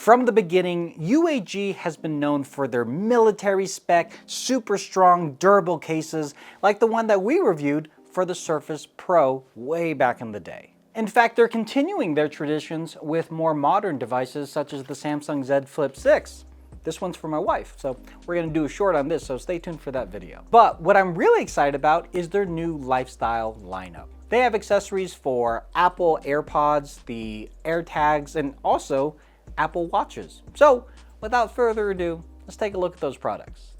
From the beginning, UAG has been known for their military spec, super strong, durable cases, like the one that we reviewed for the Surface Pro way back in the day. In fact, they're continuing their traditions with more modern devices such as the Samsung Z Flip 6. This one's for my wife, so we're gonna do a short on this, so stay tuned for that video. But what I'm really excited about is their new lifestyle lineup. They have accessories for Apple AirPods, the AirTags, and also Apple Watches. So without further ado, let's take a look at those products.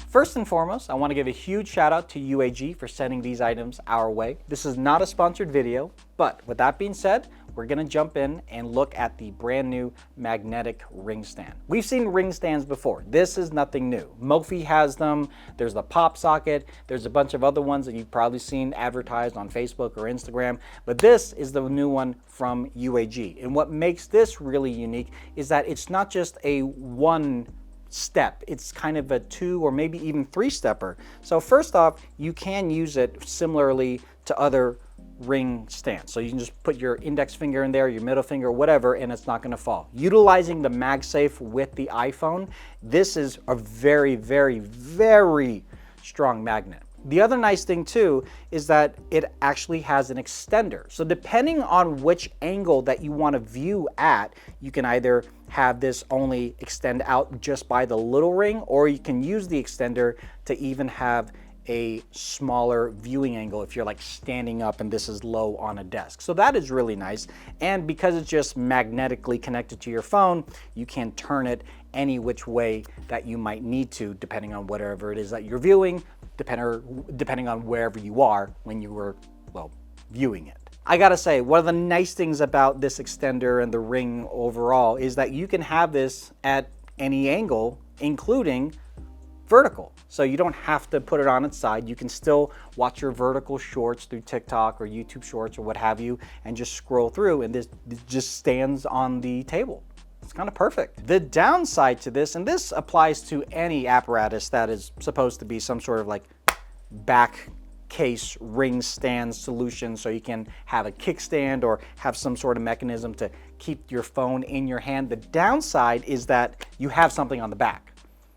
First and foremost, I want to give a huge shout out to UAG for sending these items our way. This is not a sponsored video, but with that being said, we're going to jump in and look at the brand new magnetic ring stand. We've seen ring stands before. This is nothing new. Mophie has them. There's the pop socket. There's a bunch of other ones that you've probably seen advertised on Facebook or Instagram, but this is the new one from UAG. And what makes this really unique is that it's not just a one step, it's kind of a two or maybe even three stepper. So first off, you can use it similarly to other ring stands. So you can just put your index finger in there, your middle finger, whatever, and it's not going to fall. Utilizing the MagSafe with the iPhone, this is a very, very, very strong magnet. The other nice thing too is that it actually has an extender. So depending on which angle that you want to view at, you can either have this only extend out just by the little ring, or you can use the extender to even have a smaller viewing angle if you're like standing up and this is low on a desk. So that is really nice. And because it's just magnetically connected to your phone, you can turn it any which way that you might need to, depending on whatever it is that you're viewing, depending on wherever you are when you were, well, viewing it. I gotta say, one of the nice things about this extender and the ring overall is that you can have this at any angle, including vertical. So you don't have to put it on its side. You can still watch your vertical shorts through TikTok or YouTube shorts or what have you, and just scroll through, and this just stands on the table. It's kind of perfect. The downside to this, and this applies to any apparatus that is supposed to be some sort of like back case ring stand solution, so you can have a kickstand or have some sort of mechanism to keep your phone in your hand. The downside is that you have something on the back.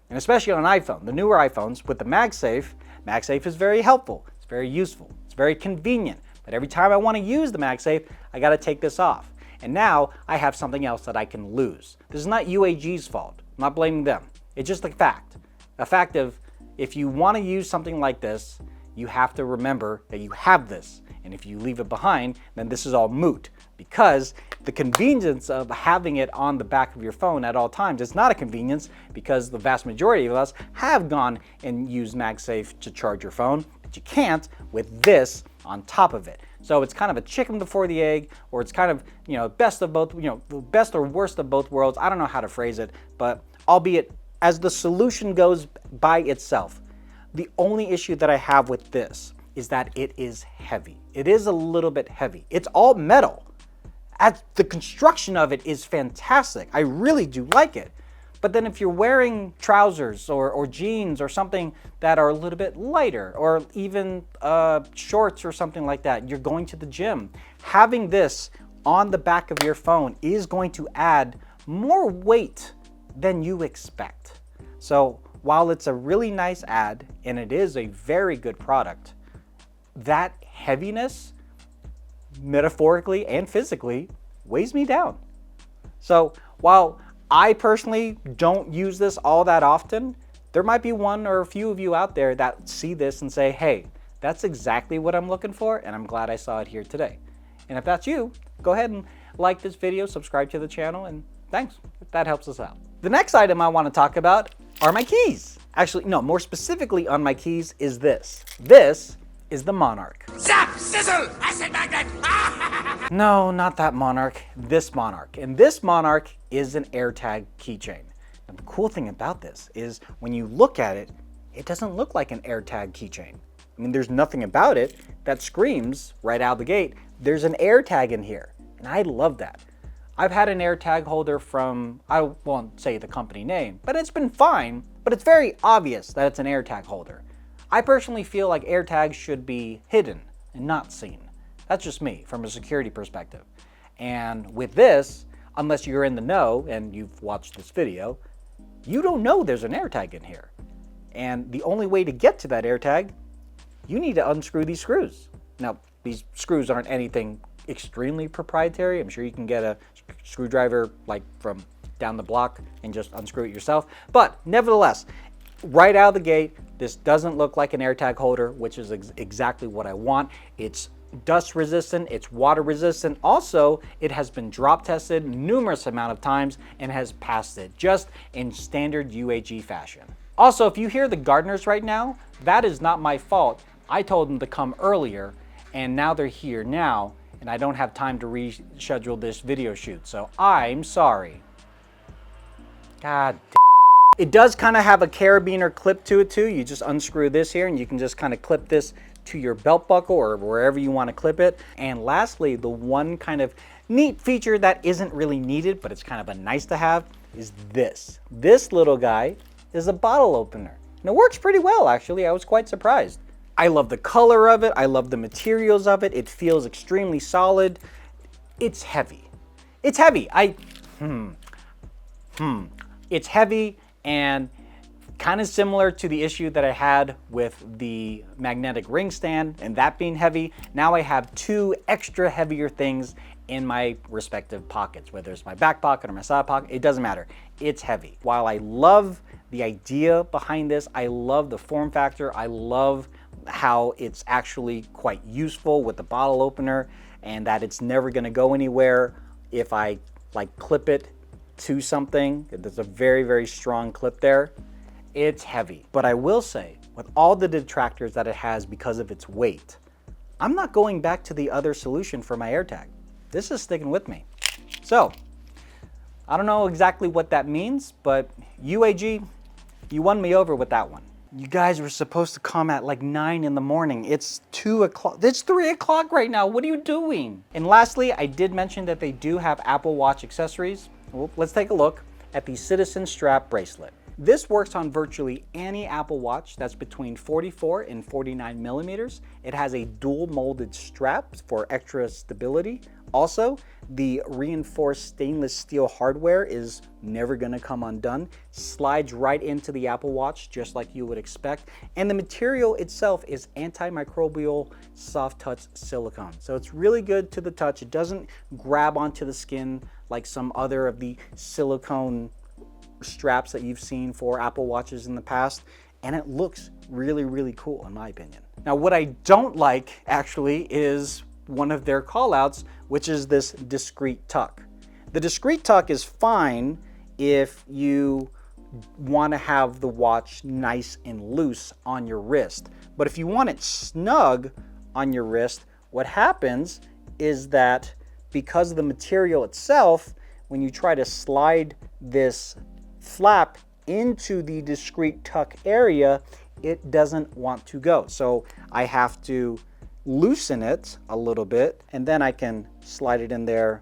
And especially on an iPhone, the newer iPhones with the MagSafe is very helpful. It's very useful. It's very convenient. But every time I want to use the MagSafe, I got to take this off. And now I have something else that I can lose. This is not UAG's fault. I'm not blaming them. It's just a fact. A fact of, if you want to use something like this, you have to remember that you have this. And if you leave it behind, then this is all moot, because the convenience of having it on the back of your phone at all times is not a convenience, because the vast majority of us have gone and used MagSafe to charge your phone, but you can't with this on top of it. So it's kind of a chicken before the egg, or it's kind of, best of both, best or worst of both worlds. I don't know how to phrase it, but albeit as the solution goes by itself, the only issue that I have with this is that it is heavy. It is a little bit heavy. It's all metal. The construction of it is fantastic. I really do like it. But then if you're wearing trousers or jeans or something that are a little bit lighter, or even shorts or something like that, you're going to the gym, having this on the back of your phone is going to add more weight than you expect. So while it's a really nice add, and it is a very good product, that heaviness, metaphorically and physically, weighs me down. So while I personally don't use this all that often, there might be one or a few of you out there that see this and say, hey, that's exactly what I'm looking for, and I'm glad I saw it here today. And if that's you, go ahead and like this video, subscribe to the channel, and thanks. That helps us out. The next item I want to talk about are my keys. Actually, no, more specifically on my keys is this. This is the Monarch. Zap! Sizzle! Acid magnet! No, not that Monarch, this Monarch. And this Monarch is an AirTag keychain. And the cool thing about this is when you look at it, it doesn't look like an AirTag keychain. I mean, there's nothing about it that screams right out the gate, there's an AirTag in here. And I love that. I've had an AirTag holder from, I won't say the company name, but it's been fine, but it's very obvious that it's an AirTag holder. I personally feel like AirTags should be hidden and not seen. That's just me from a security perspective. And with this, unless you're in the know and you've watched this video, you don't know there's an AirTag in here. And the only way to get to that AirTag, you need to unscrew these screws. Now, these screws aren't anything extremely proprietary. I'm sure you can get a screwdriver like from down the block and just unscrew it yourself. But nevertheless, right out of the gate, this doesn't look like an AirTag holder, which is exactly what I want. It's dust resistant, it's water resistant. Also, it has been drop tested numerous amount of times and has passed it just in standard UAG fashion. Also, if you hear the gardeners right now, that is not my fault. I told them to come earlier and now they're here now and I don't have time to reschedule this video shoot, so I'm sorry. God damn. It does kind of have a carabiner clip to it too. You just unscrew this here and you can just kind of clip this to your belt buckle or wherever you want to clip it. And lastly, the one kind of neat feature that isn't really needed, but it's kind of a nice to have, is this. This little guy is a bottle opener. And it works pretty well, actually. I was quite surprised. I love the color of it. I love the materials of it. It feels extremely solid. It's heavy. It's heavy. It's heavy and kind of similar to the issue that I had with the magnetic ring stand and that being heavy. Now I have two extra heavier things in my respective pockets, whether it's my back pocket or my side pocket, it doesn't matter. It's heavy. While I love the idea behind this, I love the form factor, I love how it's actually quite useful with the bottle opener and that it's never gonna go anywhere if I like clip it to something. There's a very, very strong clip there. It's heavy. But I will say, with all the detractors that it has because of its weight, I'm not going back to the other solution for my AirTag. This is sticking with me. So, I don't know exactly what that means, but UAG, you won me over with that one. You guys were supposed to come at like 9 in the morning. It's 2 o'clock. It's 3 o'clock right now. What are you doing? And lastly, I did mention that they do have Apple Watch accessories. Well, let's take a look at the Citizen Strap Bracelet. This works on virtually any Apple Watch that's between 44 and 49 millimeters. It has a dual molded strap for extra stability. Also, the reinforced stainless steel hardware is never gonna come undone. Slides right into the Apple Watch just like you would expect. And the material itself is antimicrobial soft touch silicone. So it's really good to the touch. It doesn't grab onto the skin like some other of the silicone straps that you've seen for Apple Watches in the past. And it looks really, really cool in my opinion. Now, what I don't like actually is one of their callouts, which is this discreet tuck. The discreet tuck is fine if you want to have the watch nice and loose on your wrist. But if you want it snug on your wrist, what happens is that because of the material itself, when you try to slide this flap into the discreet tuck area, it doesn't want to go. So I have to loosen it a little bit and then I can slide it in there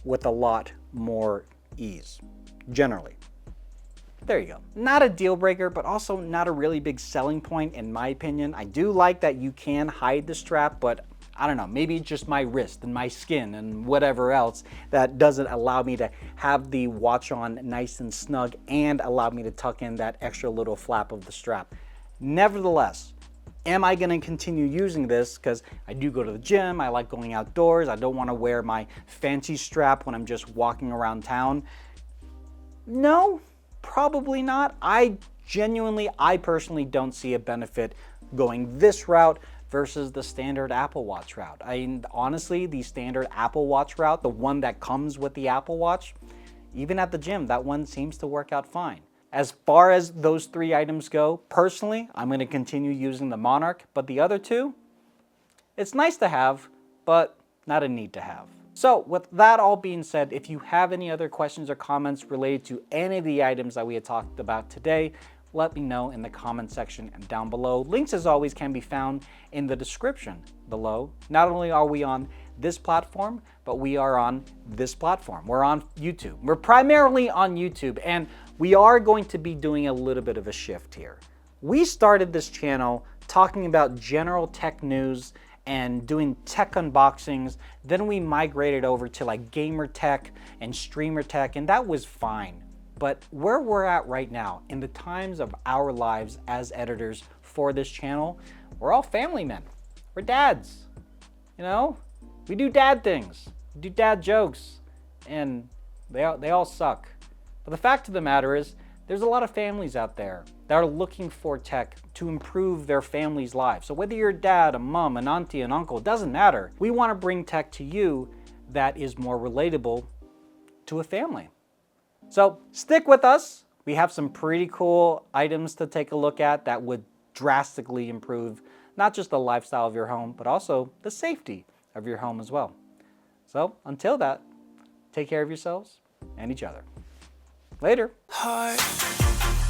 with a lot more ease, generally. There you go. Not a deal breaker, but also not a really big selling point in my opinion. I do like that you can hide the strap, but I don't know, maybe it's just my wrist and my skin and whatever else that doesn't allow me to have the watch on nice and snug and allow me to tuck in that extra little flap of the strap. Nevertheless, am I going to continue using this? Because I do go to the gym, I like going outdoors, I don't want to wear my fancy strap when I'm just walking around town. No, probably not. I personally don't see a benefit going this route versus the standard Apple Watch route. Honestly, the standard Apple Watch route, the one that comes with the Apple Watch, even at the gym, that one seems to work out fine. As far as those 3 items go, personally, I'm going to continue using the Monarch, but the other 2, it's nice to have, but not a need to have. So with that all being said, if you have any other questions or comments related to any of the items that we had talked about today, let me know in the comment section and down below. Links, as always, can be found in the description below. Not only are we on this platform, but we are on this platform. We're on YouTube. We're primarily on YouTube, and we are going to be doing a little bit of a shift here. We started this channel talking about general tech news and doing tech unboxings. Then we migrated over to like gamer tech and streamer tech, and that was fine. But where we're at right now, in the times of our lives as editors for this channel, we're all family men. We're dads, you know? We do dad things, we do dad jokes, and they all suck. But the fact of the matter is, there's a lot of families out there that are looking for tech to improve their family's lives. So whether you're a dad, a mom, an auntie, an uncle, it doesn't matter. We want to bring tech to you that is more relatable to a family. So stick with us. We have some pretty cool items to take a look at that would drastically improve not just the lifestyle of your home, but also the safety of your home as well. So until that, take care of yourselves and each other. Later. Heart.